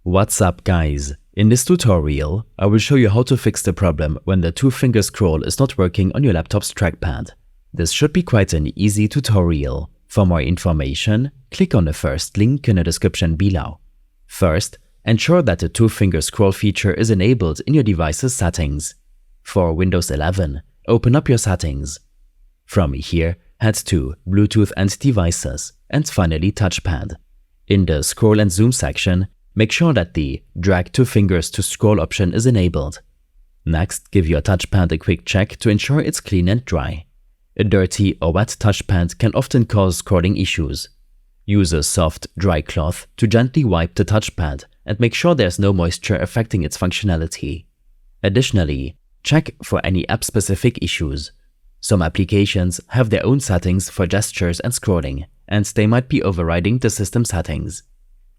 What's up guys? In this tutorial, I will show you how to fix the problem when the two-finger scroll is not working on your laptop's trackpad. This should be quite an easy tutorial. For more information, click on the first link in the description below. First, ensure that the two-finger scroll feature is enabled in your device's settings. For Windows 11, open up your settings. From here, head to Bluetooth and Devices, and finally Touchpad. In the Scroll and Zoom section, make sure that the Drag two fingers to scroll option is enabled. Next, give your touchpad a quick check to ensure it's clean and dry. A dirty or wet touchpad can often cause scrolling issues. Use a soft, dry cloth to gently wipe the touchpad and make sure there's no moisture affecting its functionality. Additionally, check for any app-specific issues. Some applications have their own settings for gestures and scrolling, and they might be overriding the system settings.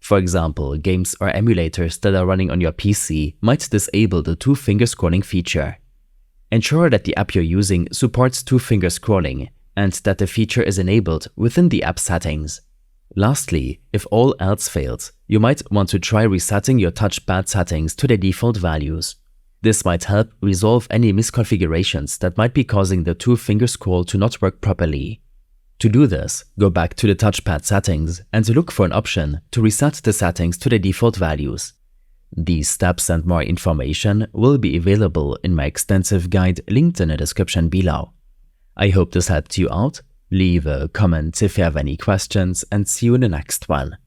For example, games or emulators that are running on your PC might disable the two-finger scrolling feature. Ensure that the app you're using supports two-finger scrolling and that the feature is enabled within the app settings. Lastly, if all else fails, you might want to try resetting your touchpad settings to their default values. This might help resolve any misconfigurations that might be causing the two-finger scroll to not work properly. To do this, go back to the touchpad settings and look for an option to reset the settings to the default values. These steps and more information will be available in my extensive guide linked in the description below. I hope this helped you out. Leave a comment if you have any questions and see you in the next one.